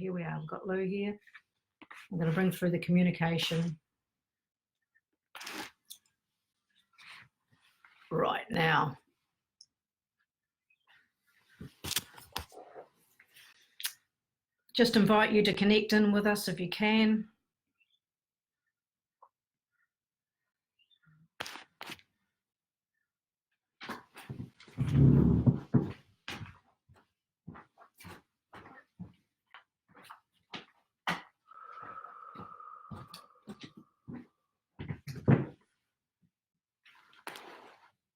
here we are. We've got Lou here. I'm going to bring through the communication. Right now. Just invite you to connect in with us if you can.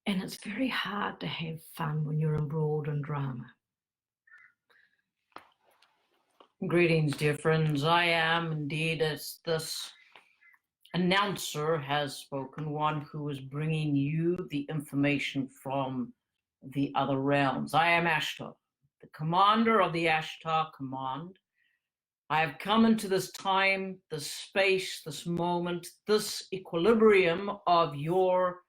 And it's very hard to have fun when you're embroiled in drama. Greetings, dear friends. I am indeed, as this announcer has spoken, one who is bringing you the information from the other realms. I am Ashtar, the commander of the Ashtar command. I have come into this time, this space, this moment, this equilibrium of your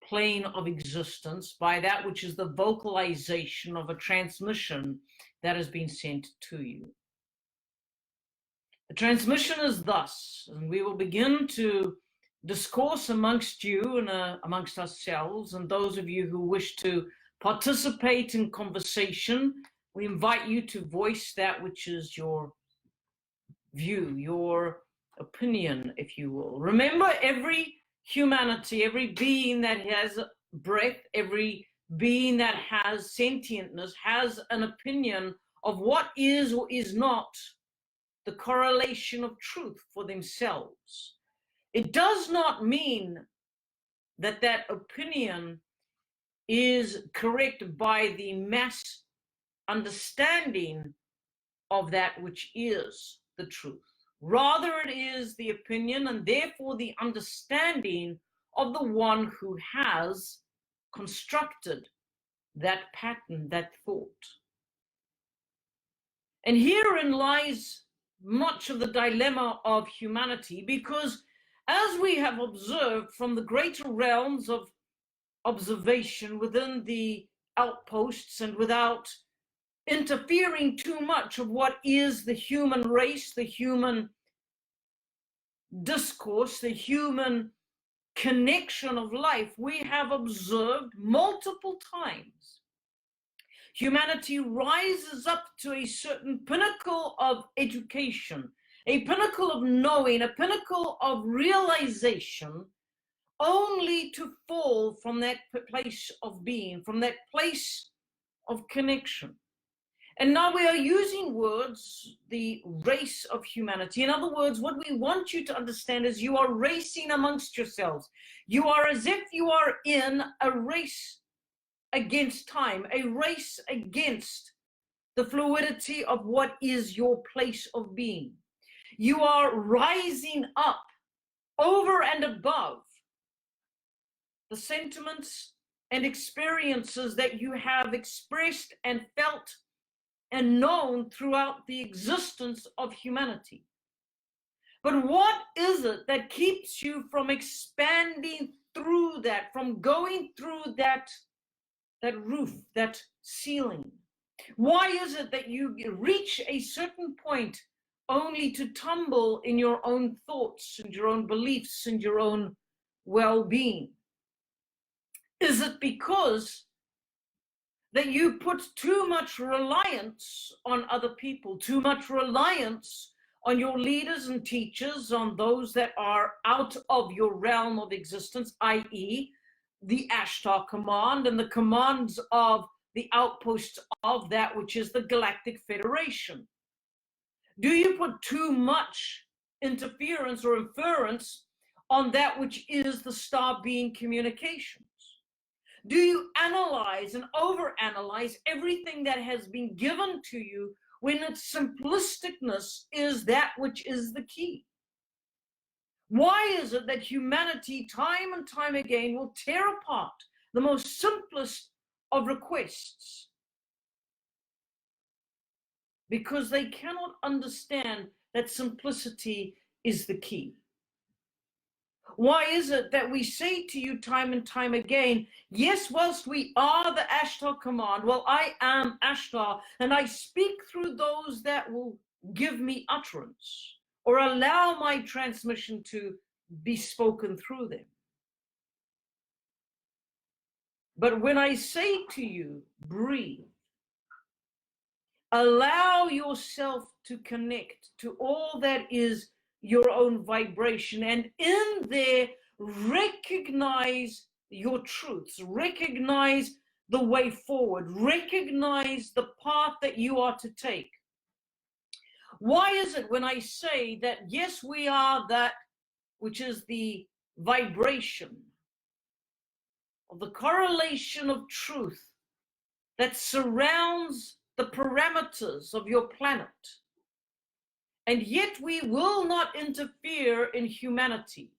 plane of existence by that which is the vocalization of a transmission that has been sent to you. The transmission is thus, and we will begin to discourse amongst you and amongst ourselves, and those of you who wish to participate in conversation, we invite you to voice that which is your view, your opinion, if you will. Remember, every humanity, every being that has breath, every being that has sentientness has an opinion of what is or is not the correlation of truth for themselves. It does not mean that that opinion is correct by the mass understanding of that which is the truth. Rather, it is the opinion and therefore the understanding of the one who has constructed that pattern, that thought. And herein lies much of the dilemma of humanity, because as we have observed from the greater realms of observation within the outposts and without interfering too much of what is the human race, the human discourse, the human connection of life, we have observed multiple times humanity rises up to a certain pinnacle of education, a pinnacle of knowing, a pinnacle of realization, only to fall from that place of being, from that place of connection. And now we are using words, the race of humanity. In other words, what we want you to understand is you are racing amongst yourselves. You are as if you are in a race against time, a race against the fluidity of what is your place of being. You are rising up over and above the sentiments and experiences that you have expressed and felt and known throughout the existence of humanity. But what is it that keeps you from expanding through that, from going through that roof, that ceiling? Why is it that you reach a certain point only to tumble in your own thoughts and your own beliefs and your own well-being? Is it because that you put too much reliance on other people, too much reliance on your leaders and teachers, on those that are out of your realm of existence, i.e., the Ashtar command and the commands of the outposts of that which is the Galactic Federation? Do you put too much interference or inference on that which is the star being communications? Do you analyze and overanalyze everything that has been given to you when its simplisticness is that which is the key? Why is it that humanity time and time again will tear apart the most simplest of requests? Because they cannot understand that simplicity is the key. Why is it that we say to you time and time again, yes, whilst we are the Ashtar command, well, I am Ashtar, and I speak through those that will give me utterance or allow my transmission to be spoken through them. But when I say to you, breathe, allow yourself to connect to all that is your own vibration, and in there, recognize your truths, recognize the way forward, recognize the path that you are to take. Why is it when I say that, yes, we are that which is the vibration of the correlation of truth that surrounds the parameters of your planet, and yet we will not interfere in humanity.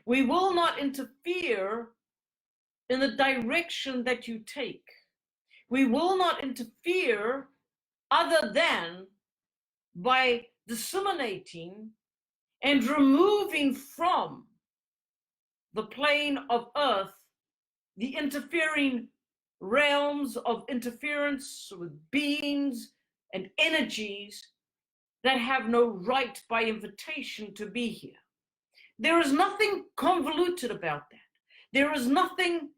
We will not interfere in the direction that you take. We will not interfere other than by disseminating and removing from the plane of earth the interfering realms of interference with beings and energies that have no right by invitation to be here. There is nothing convoluted about that. There is nothing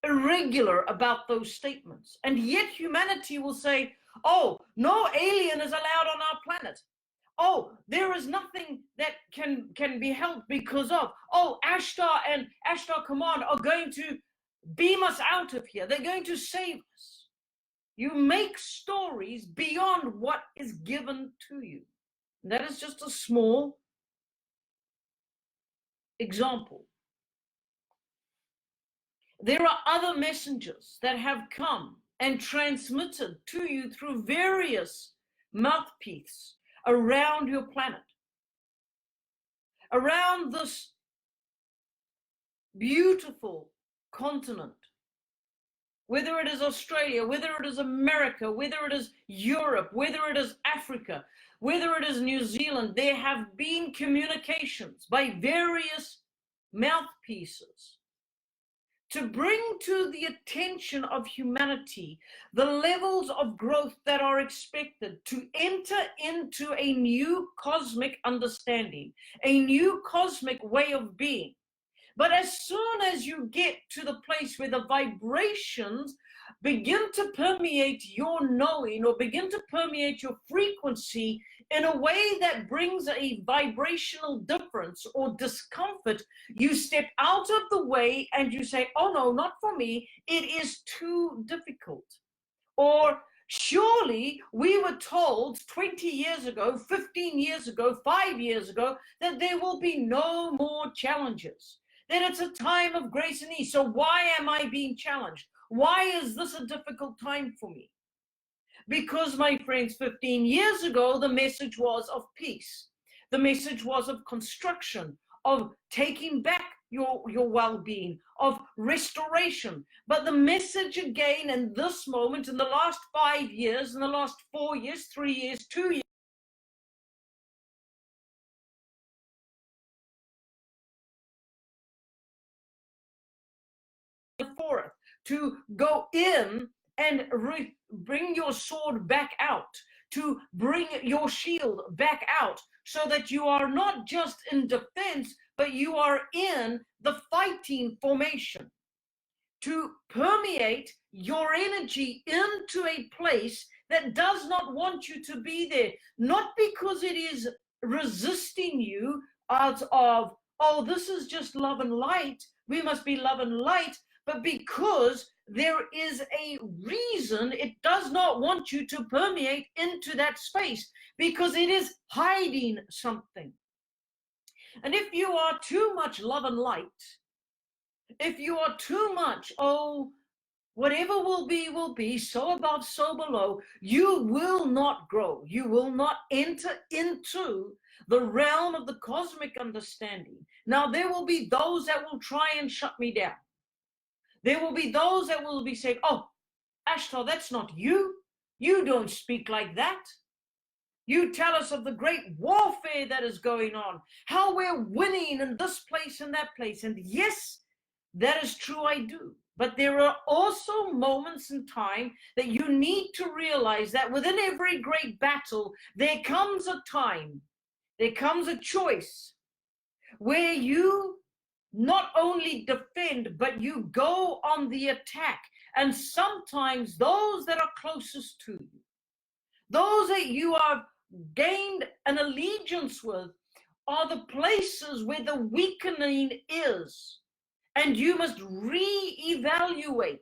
irregular about those statements. And yet humanity will say, oh, no alien is allowed on our planet. Oh, there is nothing that can be held because of, oh, Ashtar and Ashtar Command are going to beam us out of here. They're going to save us. You make stories beyond what is given to you. And that is just a small example. There are other messengers that have come and transmitted to you through various mouthpieces around your planet, around this beautiful continent, whether it is Australia, whether it is America, whether it is Europe, whether it is Africa, whether it is New Zealand. There have been communications by various mouthpieces to bring to the attention of humanity the levels of growth that are expected to enter into a new cosmic understanding, a new cosmic way of being. But as soon as you get to the place where the vibrations begin to permeate your knowing or begin to permeate your frequency in a way that brings a vibrational difference or discomfort, you step out of the way and you say, oh no, not for me, it is too difficult. Or surely we were told 20 years ago, 15 years ago, 5 years ago, that there will be no more challenges, that it's a time of grace and ease. So why am I being challenged? Why is this a difficult time for me? Because, my friends, 15 years ago, the message was of peace. The message was of construction, of taking back your well-being, of restoration. But the message again in this moment, in the last 5 years, in the last 4 years, 3 years, 2 years, forth, to go in and bring your sword back out, to bring your shield back out, so that you are not just in defense, but you are in the fighting formation, to permeate your energy into a place that does not want you to be there, not because it is resisting you out of, oh, this is just love and light, we must be love and light, but because there is a reason it does not want you to permeate into that space, because it is hiding something. And if you are too much love and light, if you are too much, oh, whatever will be, so above, so below, you will not grow. You will not enter into the realm of the cosmic understanding. Now, there will be those that will try and shut me down. There will be those that will be saying, oh, Ashtar, that's not you. You don't speak like that. You tell us of the great warfare that is going on, how we're winning in this place and that place. And yes, that is true, I do. But there are also moments in time that you need to realize that within every great battle, there comes a time, there comes a choice where you not only defend, but you go on the attack. And sometimes those that are closest to you, those that you have gained an allegiance with, are the places where the weakening is. And you must reevaluate.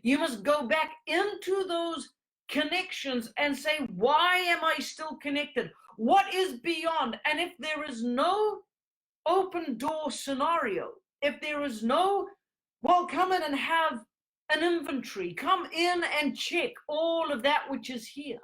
You must go back into those connections and say, why am I still connected? What is beyond? And if there is no open door scenario, if there is no, well, come in and have an inventory, come in and check all of that which is here.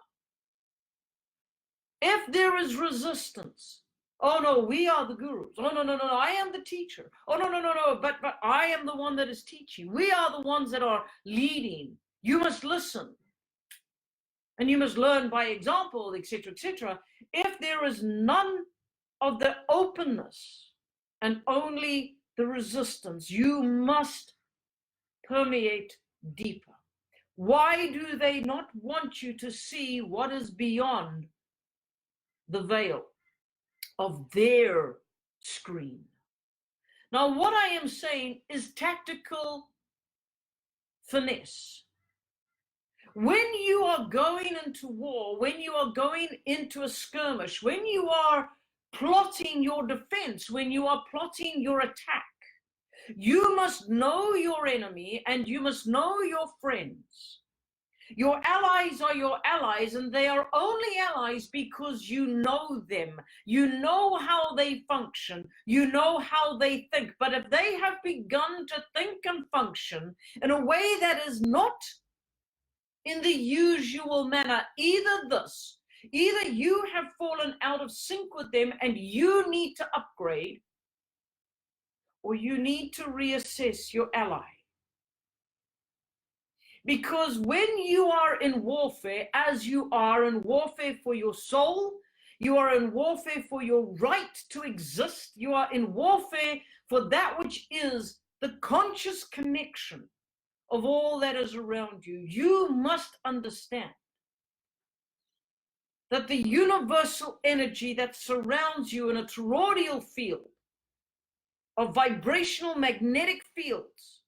If there is resistance, oh no, we are the gurus. Oh no, I am the teacher. Oh no, but I am the one that is teaching. We are the ones that are leading. You must listen. And you must learn by example, etc., etc. If there is none of the openness and only the resistance, you must permeate deeper. Why do they not want you to see what is beyond the veil of their screen? Now, what I am saying is tactical finesse. When you are going into war, when you are going into a skirmish, when you are plotting your defense, when you are plotting your attack, you must know your enemy and you must know your friends. Your allies are your allies, and they are only allies because you know them. You know how they function. You know how they think. But if they have begun to think and function in a way that is not in the usual manner, either you have fallen out of sync with them and you need to upgrade, or you need to reassess your ally. Because when you are in warfare, as you are in warfare for your soul, you are in warfare for your right to exist, you are in warfare for that which is the conscious connection of all that is around you, you must understand that the universal energy that surrounds you in a toroidal field of vibrational magnetic fields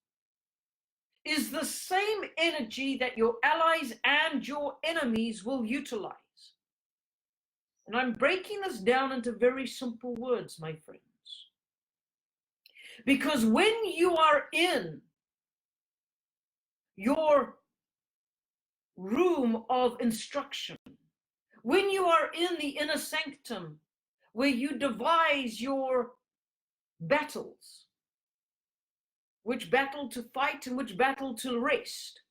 is the same energy that your allies and your enemies will utilize. And I'm breaking this down into very simple words, my friends. Because when you are in your room of instruction, when you are in the inner sanctum where you devise your battles, which battle to fight and which battle to rest,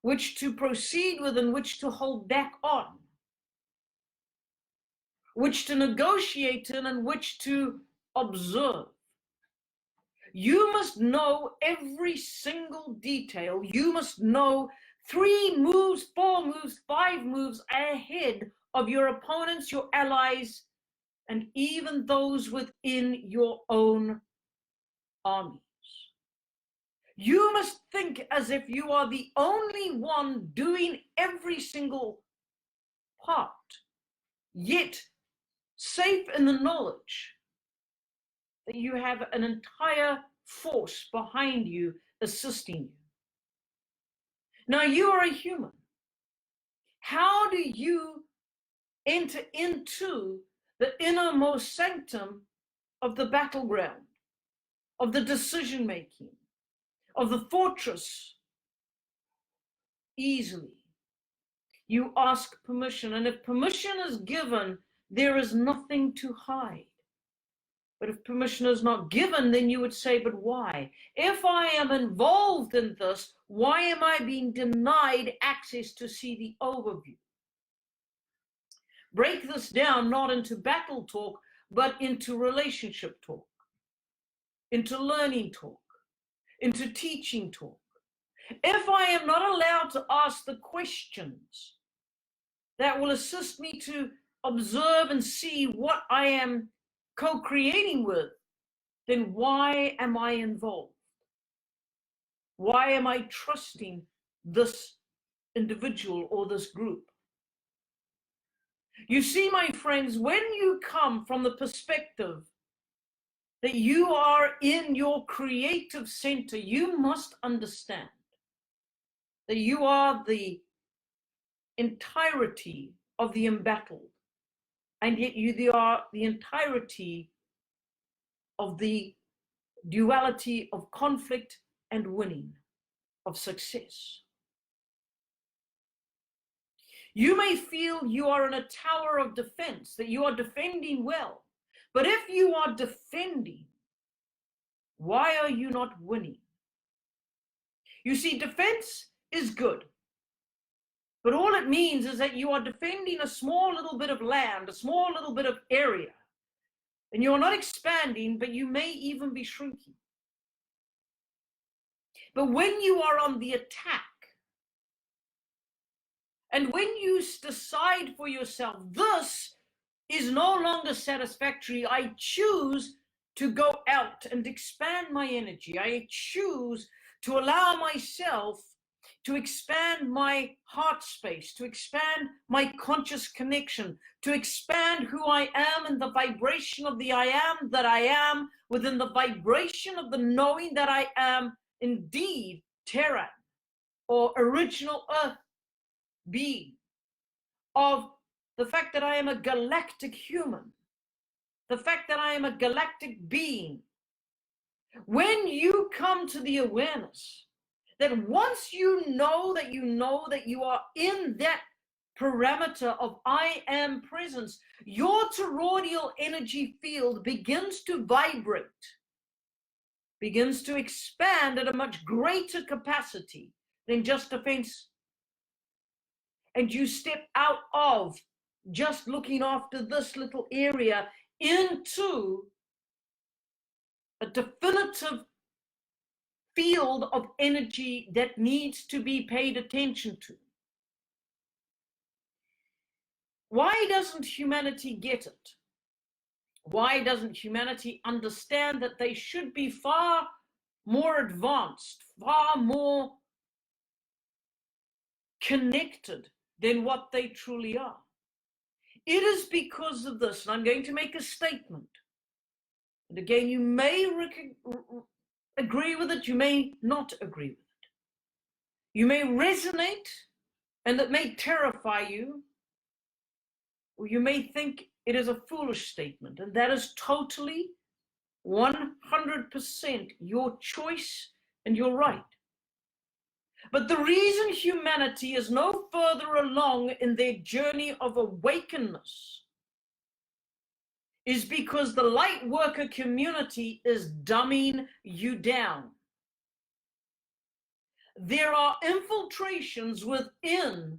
which to proceed with and which to hold back on, which to negotiate in and which to observe. You must know every single detail. You must know 3 moves, 4 moves, 5 moves ahead of your opponents, your allies, and even those within your own armies. You must think as if you are the only one doing every single part, yet safe in the knowledge that you have an entire force behind you assisting you. Now, you are a human. How do you enter into the innermost sanctum of the battleground, of the decision making, of the fortress? Easily. You ask permission, and if permission is given, there is nothing to hide. But if permission is not given, then you would say, but why? If I am involved in this, why am I being denied access to see the overview? Break this down not into battle talk, but into relationship talk, into learning talk, into teaching talk. If I am not allowed to ask the questions that will assist me to observe and see what I am co-creating with, then why am I involved? Why am I trusting this individual or this group? You see, my friends, when you come from the perspective that you are in your creative center, you must understand that you are the entirety of the embattled, and yet you are the entirety of the duality of conflict and winning, of success. You may feel you are in a tower of defense, that you are defending well. But if you are defending, why are you not winning? You see, defense is good. But all it means is that you are defending a small little bit of land, a small little bit of area. And you are not expanding, but you may even be shrinking. But when you are on the attack, and when you decide for yourself, this is no longer satisfactory, I choose to go out and expand my energy. I choose to allow myself to expand my heart space, to expand my conscious connection, to expand who I am in the vibration of the I am that I am, within the vibration of the knowing that I am indeed Terra, or original earth being, of the fact that I am a galactic human, the fact that I am a galactic being. When you come to the awareness that once you know that you are in that parameter of I am presence, your toroidal energy field begins to vibrate, begins to expand at a much greater capacity than just defense. And you step out of just looking after this little area into a definitive field of energy that needs to be paid attention to. Why doesn't humanity get it? Why doesn't humanity understand that they should be far more advanced, far more connected than what they truly are? It is because of this, and I'm going to make a statement. And again, you may agree with it, you may not agree with it. You may resonate, and it may terrify you, or you may think it is a foolish statement, and that is totally 100% your choice and your right. But the reason humanity is no further along in their journey of awakeness is because the Lightworker community is dumbing you down. There are infiltrations within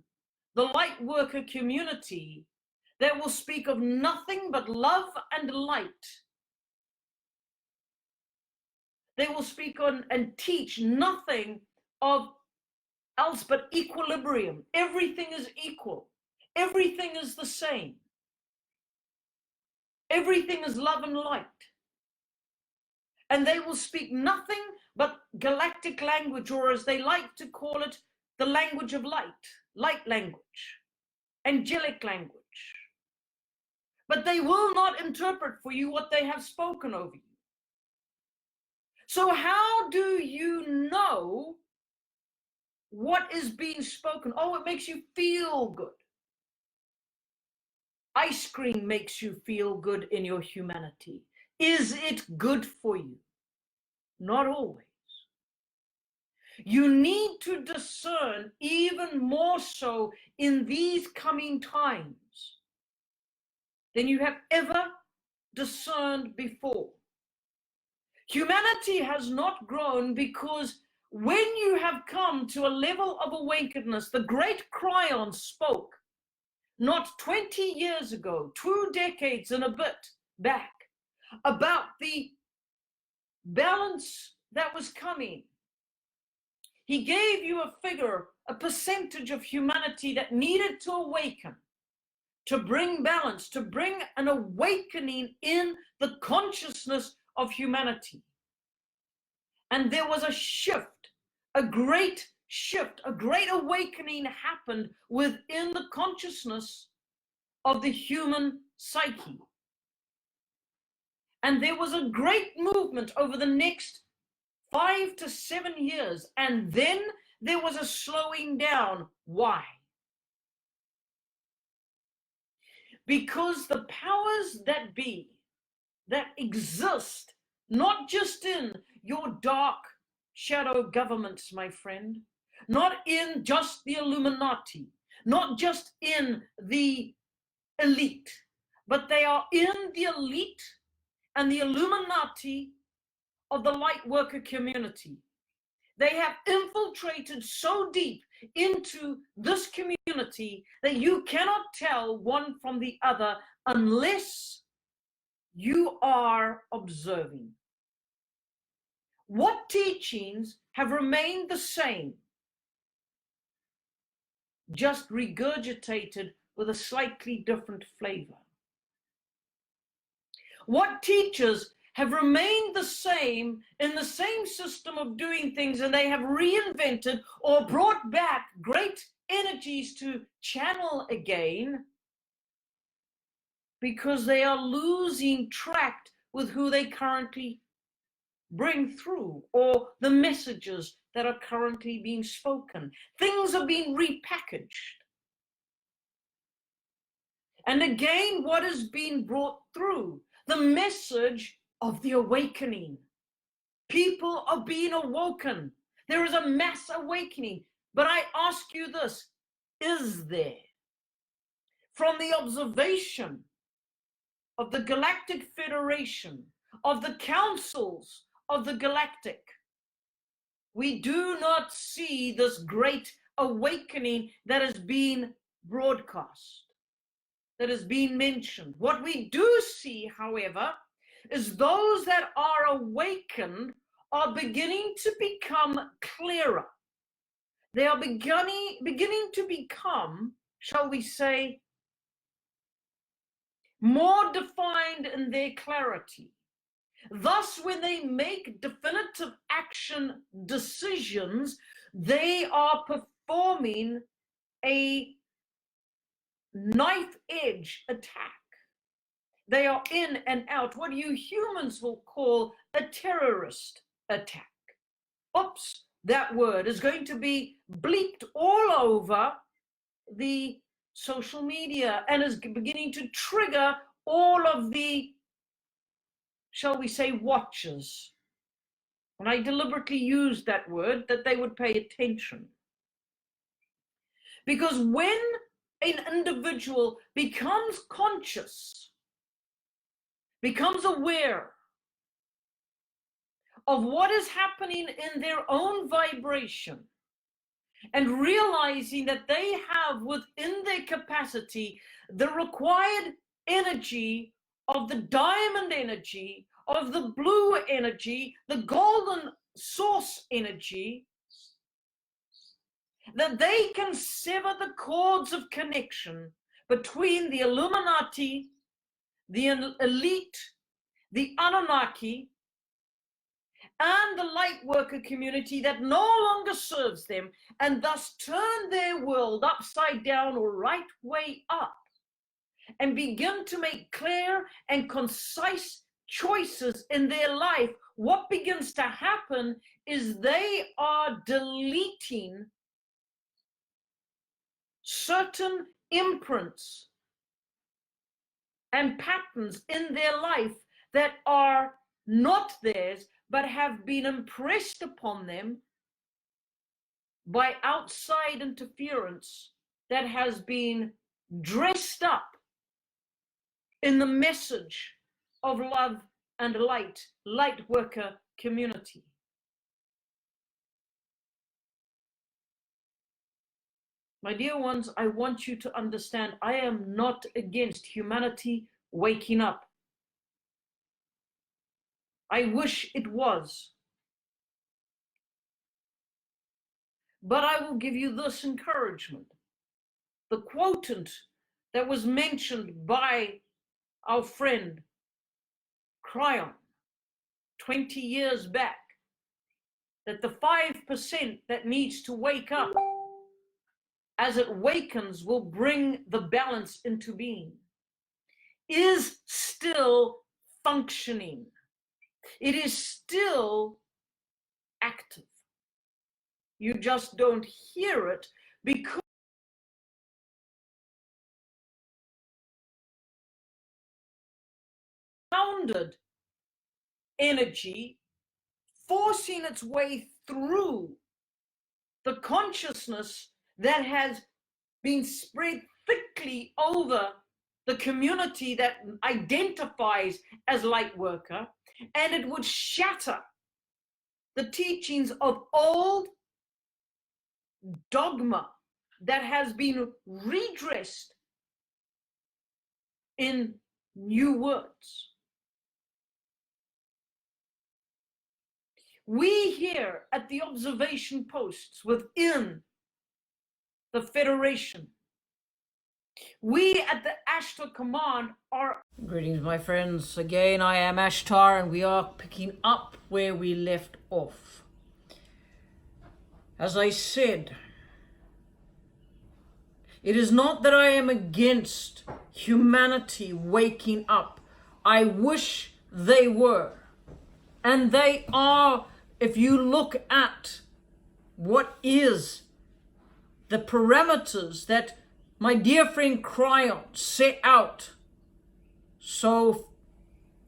the Lightworker community that will speak of nothing but love and light. They will speak on and teach nothing of else but equilibrium. Everything is equal. Everything is the same. Everything is love and light. And they will speak nothing but galactic language, or as they like to call it, the language of light, light language, angelic language. But they will not interpret for you what they have spoken over you. So how do you know what is being spoken? Oh, it makes you feel good. Ice cream makes you feel good in your humanity. Is it good for you? Not always. You need to discern even more so in these coming times than you have ever discerned before. Humanity has not grown because when you have come to a level of awakeness, the great Cryon spoke not 20 years ago, 2 decades and a bit back, about the balance that was coming. He gave you a figure, a percentage of humanity that needed to awaken, to bring balance, to bring an awakening in the consciousness of humanity. And there was a shift a great shift, a great awakening happened within the consciousness of the human psyche. And there was a great movement over the next 5 to 7 years. And then there was a slowing down. Why? Because the powers that be, that exist, not just in your dark shadow governments, my friend, not in just the Illuminati, not just in the elite, but they are in the elite and the Illuminati of the Lightworker community. They have infiltrated so deep into this community that you cannot tell one from the other unless you are observing. What teachings have remained the same, just regurgitated with a slightly different flavor? What teachers have remained the same in the same system of doing things, and they have reinvented or brought back great energies to channel again because they are losing track with who they currently bring through or the messages that are currently being spoken. Things are being repackaged. And again, what is being brought through? The message of the awakening. People are being awoken. There is a mass awakening. But I ask you this, is there? From the observation of the Galactic Federation, of the councils of the galactic, we do not see this great awakening that is being broadcast, that is being mentioned. What we do see, however, is those that are awakened are beginning to become clearer. They are beginning to become, shall we say, more defined in their clarity. Thus, when they make definitive action decisions, they are performing a knife edge attack. They are in and out, what you humans will call a terrorist attack. Oops, that word is going to be bleeped all over the social media and is beginning to trigger all of the, shall we say, watchers. And I deliberately used that word that they would pay attention. Because when an individual becomes conscious, becomes aware of what is happening in their own vibration, and realizing that they have within their capacity the required energy of the diamond energy, of the blue energy, the golden source energy, that they can sever the cords of connection between the Illuminati, the elite, the Anunnaki, and the Lightworker community that no longer serves them, and thus turn their world upside down or right way up, and begin to make clear and concise choices in their life. What begins to happen is they are deleting certain imprints and patterns in their life that are not theirs, but have been impressed upon them by outside interference that has been dressed up in the message of love and light, Lightworker community. My dear ones, I want you to understand, I am not against humanity waking up. I wish it was. But I will give you this encouragement. The quotient that was mentioned by our friend Creational 20 years back that the 5% that needs to wake up, as it wakens, will bring the balance into being, is still functioning. It is still active. You just don't hear it because grounded energy forcing its way through the consciousness that has been spread thickly over the community that identifies as Lightworker, and it would shatter the teachings of old dogma that has been redressed in new words. We here at the observation posts within the Federation, we at the Ashtar Command are... Greetings, my friends. Again, I am Ashtar, and we are picking up where we left off. As I said, it is not that I am against humanity waking up. I wish they were. And they are, if you look at what is the parameters that my dear friend Cryon set out so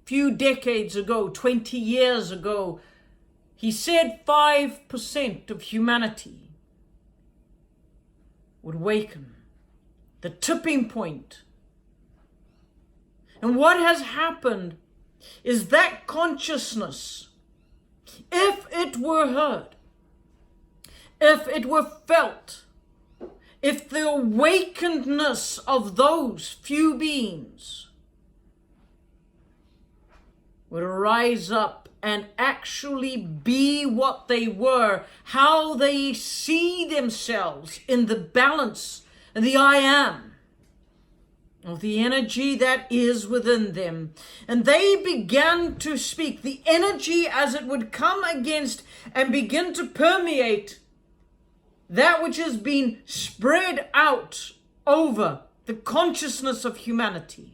few decades ago, 20 years ago, he said 5% of humanity would waken, the tipping point. And what has happened is that consciousness, if it were heard, if it were felt, if the awakenedness of those few beings would rise up and actually be what they were, how they see themselves in the balance and the I am of the energy that is within them. And they began to speak the energy as it would come against and begin to permeate that which has been spread out over the consciousness of humanity.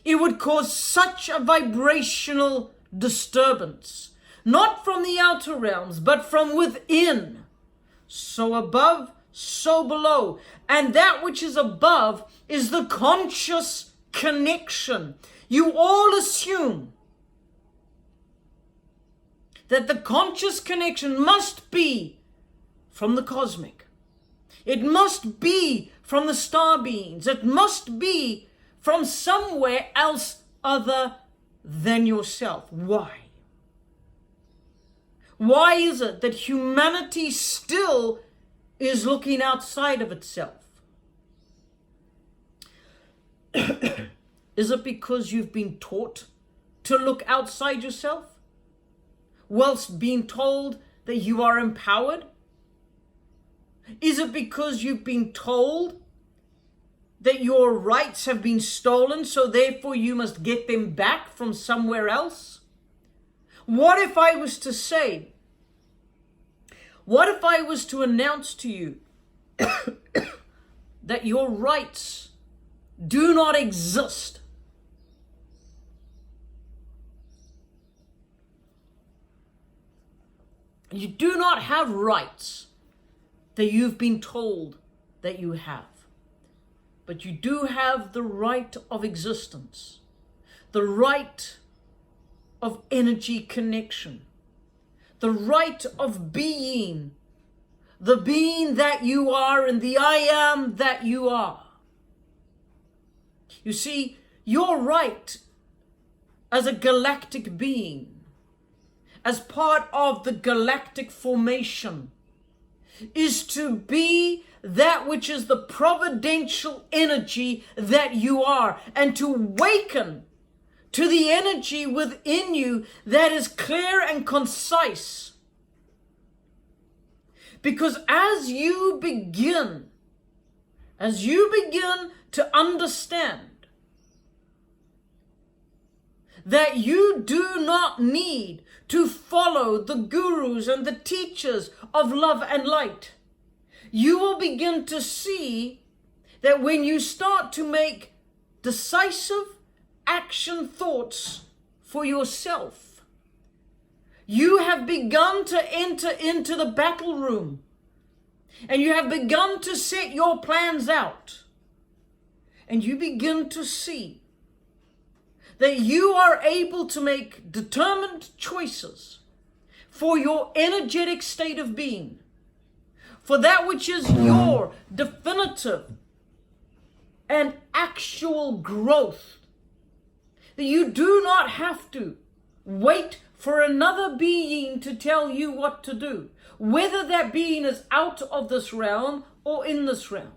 It would cause such a vibrational disturbance, not from the outer realms, but from within. So above, so below. And that which is above is the conscious connection. You all assume that the conscious connection must be from the cosmic. It must be from the star beings. It must be from somewhere else other than yourself. Why? Why is it that humanity still is looking outside of itself? Is it because you've been taught to look outside yourself, whilst being told that you are empowered? Is it because you've been told that your rights have been stolen, so therefore you must get them back from somewhere else? What if I was to say, what if I was to announce to you that your rights do not exist? You do not have rights that you've been told that you have. But you do have the right of existence, the right of energy connection, the right of being, the being that you are and the I am that you are. You see, your right as a galactic being, as part of the galactic formation, is to be that which is the providential energy that you are, and to awaken to the energy within you that is clear and concise. Because as you begin to understand that you do not need to follow the gurus and the teachers of love and light. You will begin to see that when you start to make decisive action thoughts for yourself, you have begun to enter into the battle room, and you have begun to set your plans out, and you begin to see that you are able to make determined choices for your energetic state of being, for that which is your definitive and actual growth. That you do not have to wait for another being to tell you what to do, whether that being is out of this realm or in this realm.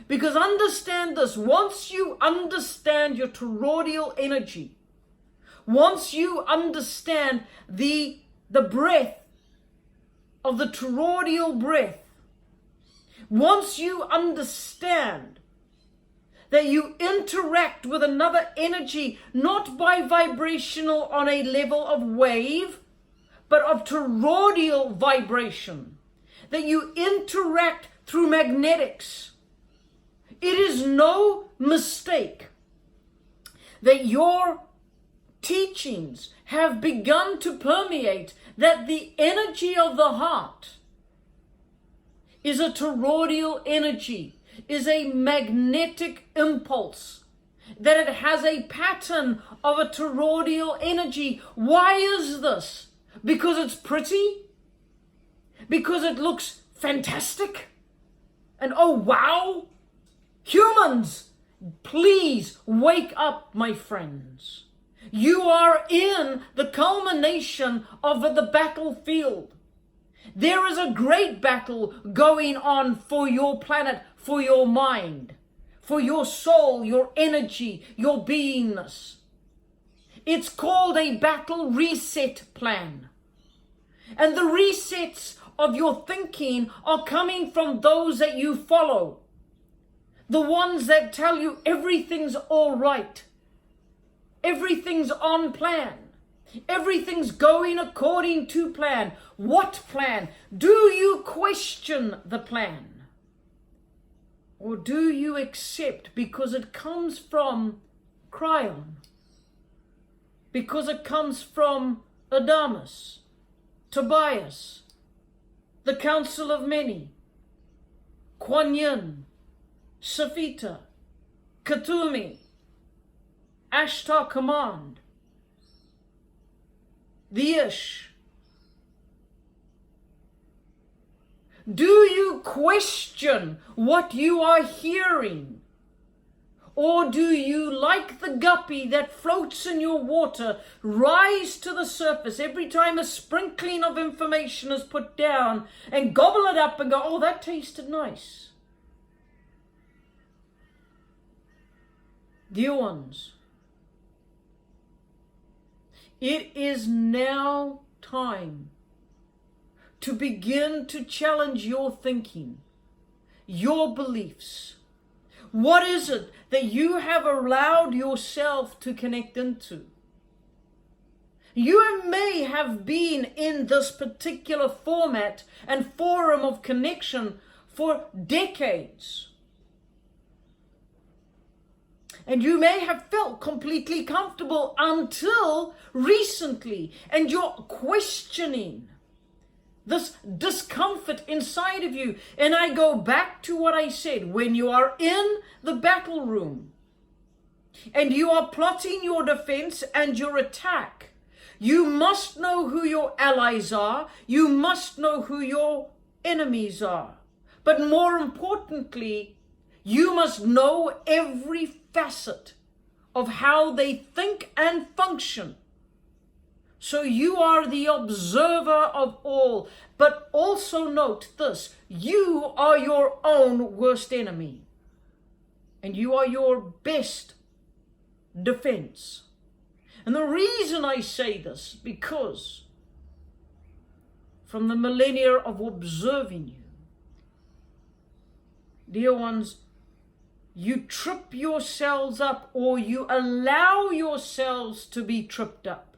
Because understand this, once you understand your toroidal energy, once you understand the breath of the toroidal breath, once you understand that you interact with another energy, not by vibrational on a level of wave, but of toroidal vibration, that you interact through magnetics, it is no mistake that your teachings have begun to permeate that the energy of the heart is a toroidal energy, is a magnetic impulse, that it has a pattern of a toroidal energy. Why is this? Because it's pretty? Because it looks fantastic? And oh wow! Humans, please wake up, my friends. You are in the culmination of the battlefield. There is a great battle going on for your planet, for your mind, for your soul, your energy, your beingness. It's called a battle reset plan. And the resets of your thinking are coming from those that you follow. The ones that tell you everything's all right. Everything's on plan. Everything's going according to plan. What plan? Do you question the plan? Or do you accept because it comes from Cryon? Because it comes from Adamus, Tobias, the Council of Many, Kuan Yin, Safita, Katumi, Ashtar Command, the Ish. Do you question what you are hearing? Or do you, like the guppy that floats in your water, rise to the surface every time a sprinkling of information is put down and gobble it up and go, oh, that tasted nice? Dear ones, it is now time to begin to challenge your thinking, your beliefs. What is it that you have allowed yourself to connect into? You may have been in this particular format and forum of connection for decades. And you may have felt completely comfortable until recently, and you're questioning this discomfort inside of you. And I go back to what I said, when you are in the battle room and you are plotting your defense and your attack, you must know who your allies are. You must know who your enemies are. But more importantly, you must know every facet of how they think and function. So you are the observer of all. But also note this, you are your own worst enemy. And you are your best defense. And the reason I say this, because from the millennia of observing you, dear ones, you trip yourselves up, or you allow yourselves to be tripped up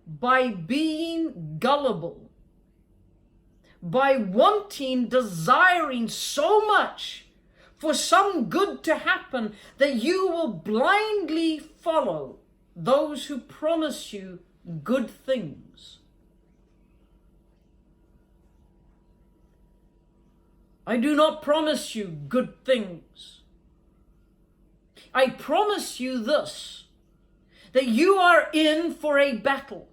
by being gullible, by wanting, desiring so much for some good to happen that you will blindly follow those who promise you good things. I do not promise you good things. I promise you this, that you are in for a battle.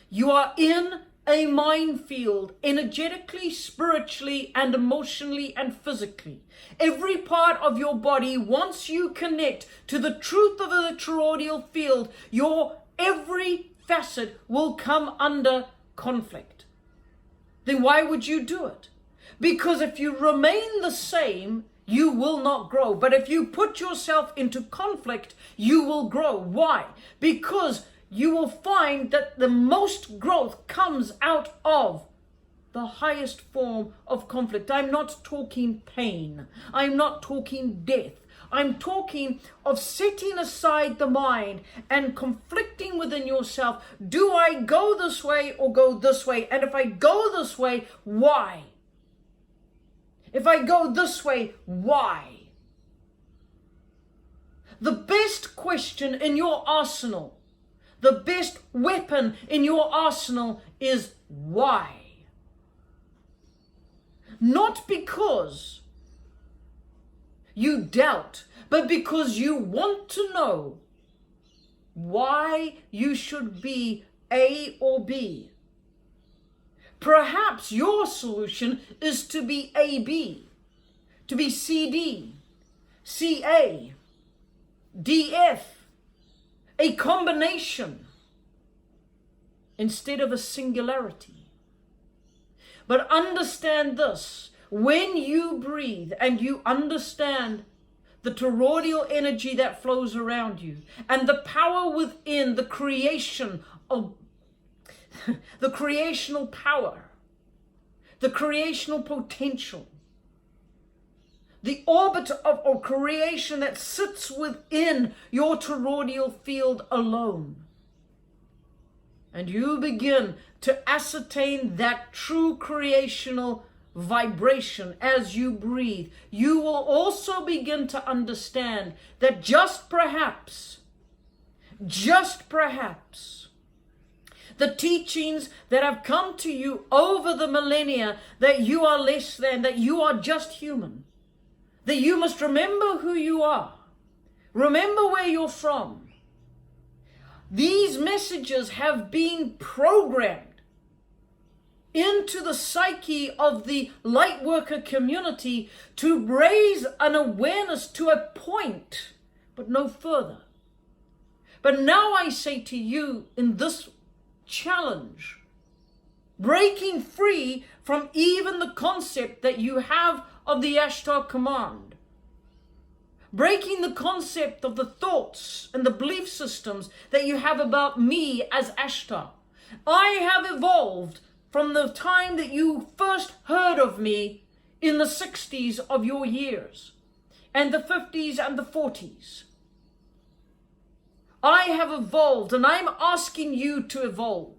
You are in a minefield, energetically, spiritually, and emotionally, and physically. Every part of your body, once you connect to the truth of the toroidal field, your every facet will come under conflict. Then why would you do it? Because if you remain the same, you will not grow. But if you put yourself into conflict, you will grow. Why? Because you will find that the most growth comes out of the highest form of conflict. I'm not talking pain. I'm not talking death. I'm talking of setting aside the mind and conflicting within yourself. Do I go this way or go this way? And if I go this way, why? If I go this way, why? The best question in your arsenal, the best weapon in your arsenal is why? Not because you doubt, but because you want to know why you should be A or B. Perhaps your solution is to be AB, to be CD, CA, DF, a combination instead of a singularity. But understand this, when you breathe and you understand the toroidal energy that flows around you and the power within the creation of the creational power, the creational potential, the orbit of creation that sits within your toroidal field alone. And you begin to ascertain that true creational vibration as you breathe. You will also begin to understand that just perhaps, the teachings that have come to you over the millennia, that you are less than, that you are just human, that you must remember who you are, remember where you're from. These messages have been programmed into the psyche of the Lightworker community to raise an awareness to a point, but no further. But now I say to you in this challenge, breaking free from even the concept that you have of the Ashtar command, breaking the concept of the thoughts and the belief systems that you have about me as Ashtar. I have evolved from the time that you first heard of me in the 60s of your years and the 50s and the 40s. I have evolved, and I'm asking you to evolve.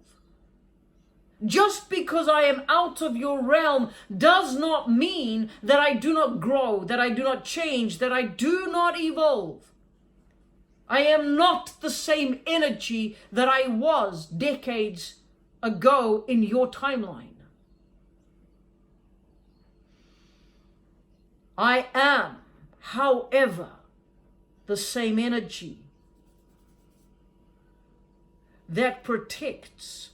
Just because I am out of your realm does not mean that I do not grow, that I do not change, that I do not evolve. I am not the same energy that I was decades ago in your timeline. I am, however, the same energy that protects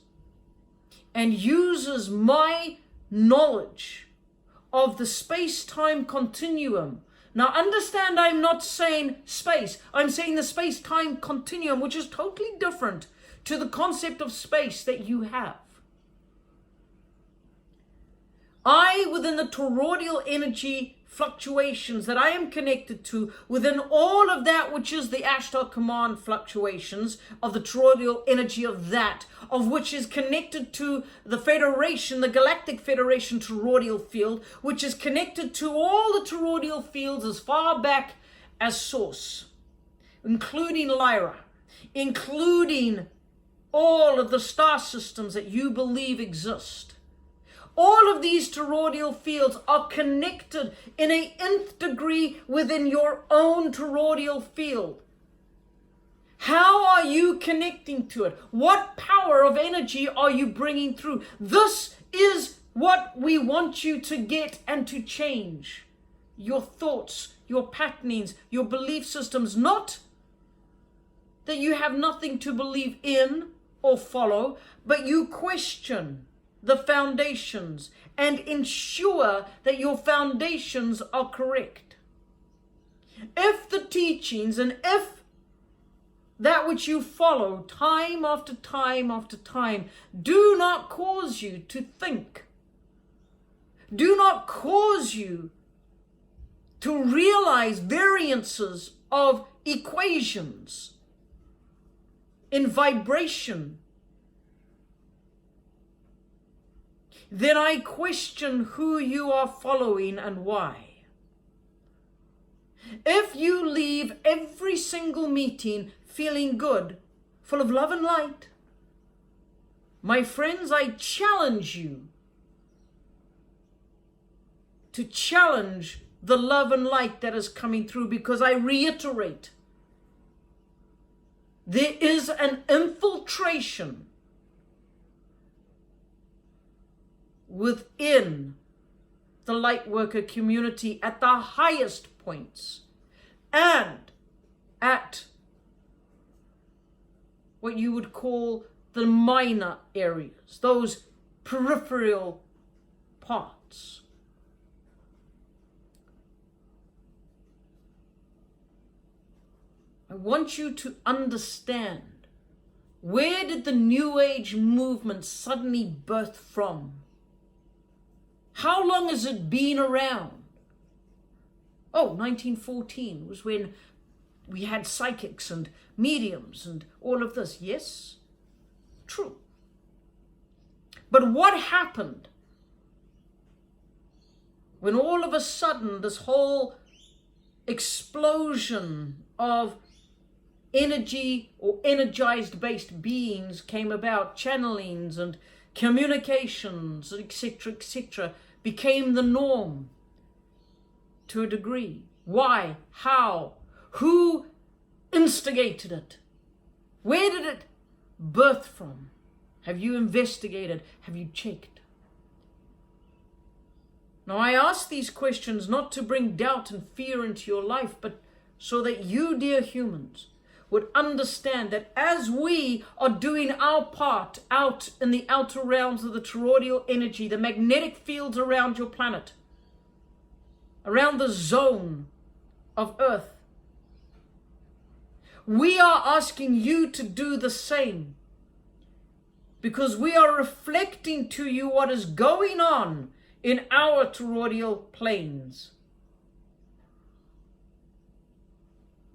and uses my knowledge of the space-time continuum. Now understand, I'm not saying space, I'm saying the space-time continuum, which is totally different to the concept of space that you have. I, within the toroidal energy fluctuations that I am connected to within all of that which is the Ashtar command fluctuations of the toroidal energy of that, of which is connected to the Federation, the Galactic Federation toroidal field, which is connected to all the toroidal fields as far back as Source, including Lyra, including all of the star systems that you believe exist. All of these toroidal fields are connected in an nth degree within your own toroidal field. How are you connecting to it? What power of energy are you bringing through? This is what we want you to get and to change. Your thoughts, your patternings, your belief systems, not that you have nothing to believe in or follow, but you question the foundations and ensure that your foundations are correct. If the teachings and if that which you follow time after time after time do not cause you to think, do not cause you to realize variances of equations in vibration, then I question who you are following and why. If you leave every single meeting feeling good, full of love and light, my friends, I challenge you to challenge the love and light that is coming through, because I reiterate, there is an infiltration within the Lightworker community at the highest points and at what you would call the minor areas, those peripheral parts. I want you to understand, where did the New Age movement suddenly birth from? How long has it been around? Oh, 1914 was when we had psychics and mediums and all of this. Yes, true. But what happened when all of a sudden this whole explosion of energy or energized based beings came about, channelings and communications, etc., became the norm to a degree? Why? How? Who instigated it? Where did it birth from? Have you investigated? Have you checked? Now, I ask these questions not to bring doubt and fear into your life, but so that you, dear humans, would understand that as we are doing our part out in the outer realms of the toroidal energy, the magnetic fields around your planet, around the zone of Earth, we are asking you to do the same, because we are reflecting to you what is going on in our toroidal planes.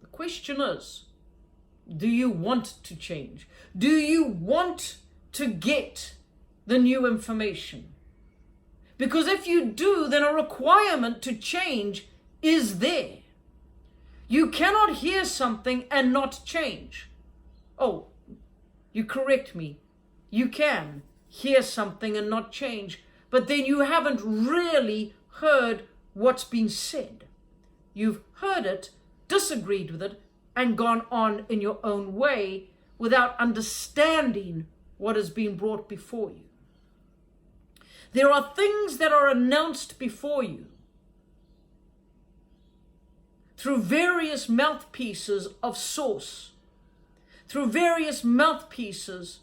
The question is, do you want to change? Do you want to get the new information? Because if you do, then a requirement to change is there. You cannot hear something and not change. Oh, you correct me. You can hear something and not change, but then you haven't really heard what's been said. You've heard it, disagreed with it, and gone on in your own way without understanding what has been brought before you. There are things that are announced before you through various mouthpieces of Source, through various mouthpieces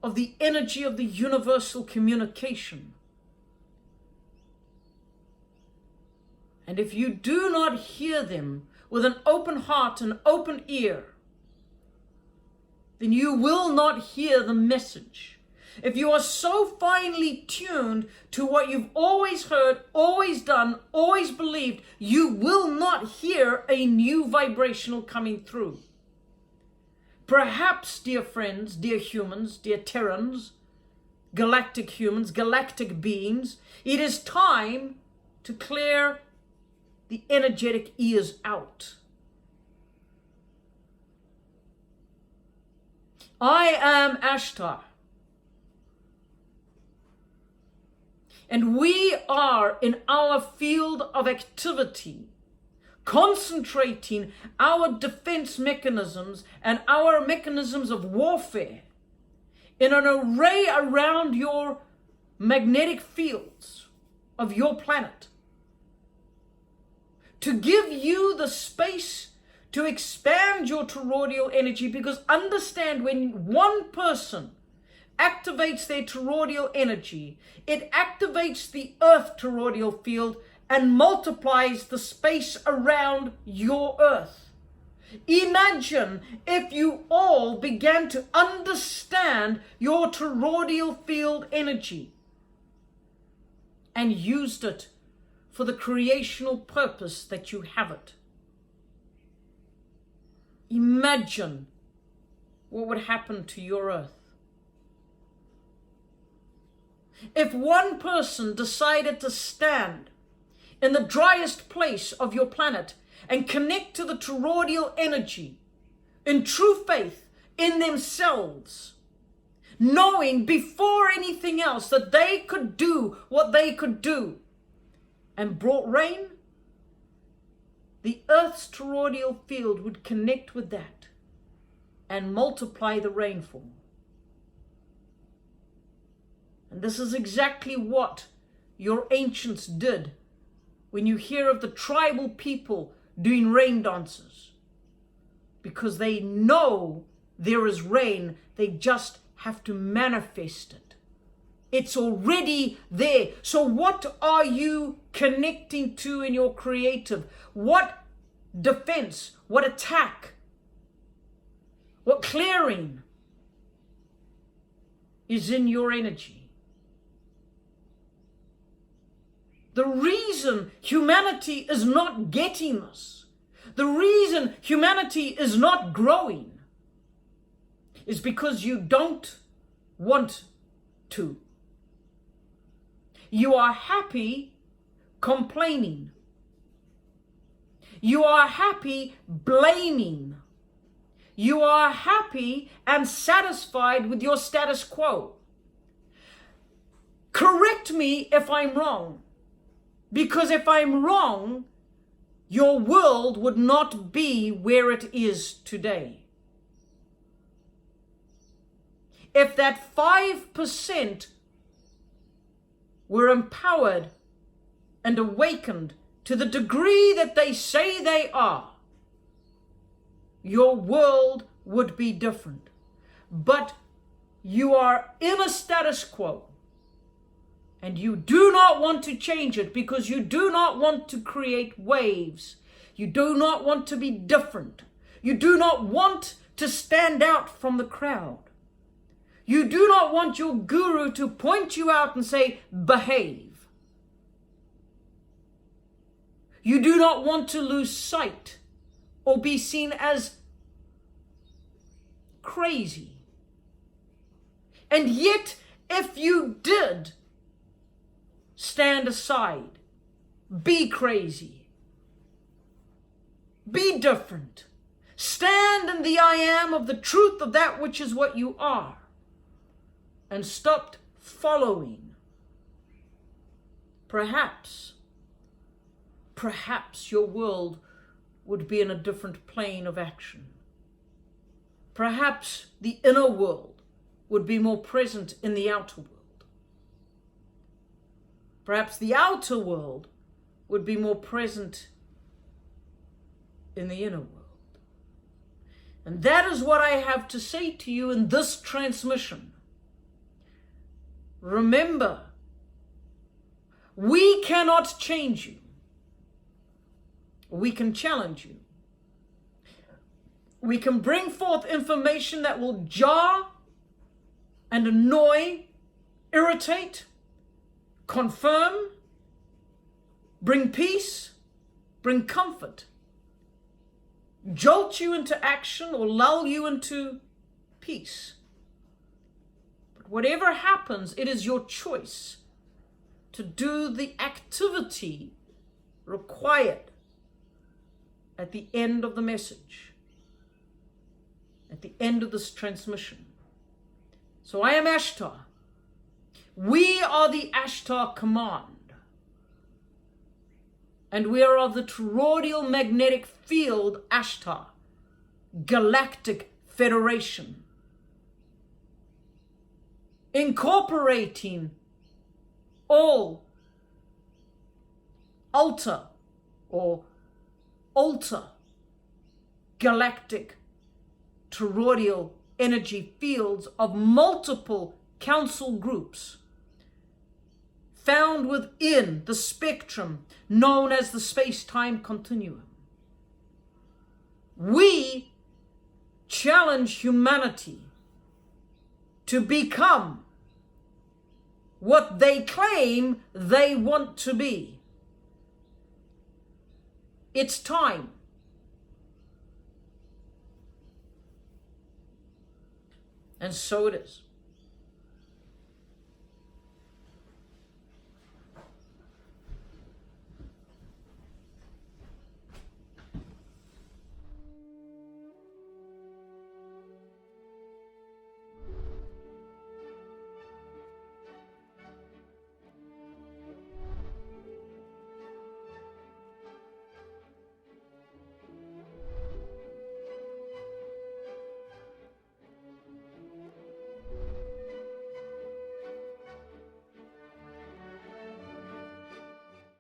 of the energy of the universal communication. And if you do not hear them with an open heart and open ear, then you will not hear the message. if you are so finely tuned to what you've always heard, always done, always believed, you will not hear a new vibrational coming through. Perhaps, dear friends, dear humans, dear Terrans, galactic humans, galactic beings, it is time to clear the energetic ears out. I am Ashtar. And we are in our field of activity, concentrating our defense mechanisms and our mechanisms of warfare in an array around your magnetic fields of your planet, to give you the space to expand your toroidal energy. Because understand, when one person activates their toroidal energy, it activates the earth toroidal field and multiplies the space around your earth. Imagine if you all began to understand your toroidal field energy and used it for the creational purpose that you have it. Imagine what would happen to your earth. If one person decided to stand in the driest place of your planet and connect to the toroidal energy in true faith in themselves, knowing before anything else that they could do what they could do, and brought rain, the earth's toroidal field would connect with that and multiply the rainfall. And this is exactly what your ancients did when you hear of the tribal people doing rain dances. Because they know there is rain, they just have to manifest it. It's already there. So what are you connecting to in your creative? What defense? What attack? What clearing is in your energy? The reason humanity is not getting this, the reason humanity is not growing, is because you don't want to. You are happy complaining. You are happy blaming. You are happy and satisfied with your status quo. Correct me if I'm wrong, because if I'm wrong, your world would not be where it is today. If that 5% were empowered and awakened to the degree that they say they are, your world would be different. But you are in a status quo and you do not want to change it because you do not want to create waves. You do not want to be different. You do not want to stand out from the crowd. You do not want your guru to point you out and say, behave. You do not want to lose sight or be seen as crazy. And yet, if you did stand aside, be crazy, be different, stand in the I am of the truth of that which is what you are, and stopped following, perhaps your world would be in a different plane of action. Perhaps the inner world would be more present in the outer world. Perhaps the outer world would be more present in the inner world. And that is what I have to say to you in this transmission. Remember, we cannot change you. We can challenge you. We can bring forth information that will jar and annoy irritate, confirm, bring peace, bring comfort, jolt you into action or lull you into peace. But whatever happens, it is your choice to do the activity required at the end of the message, at the end of this transmission. So I am Ashtar. We are the Ashtar Command. And we are of the Toroidal magnetic field Ashtar, Galactic Federation, incorporating all alter galactic toroidal energy fields of multiple council groups found within the spectrum known as the space-time continuum. We challenge humanity to become what they claim they want to be. It's time. And so it is.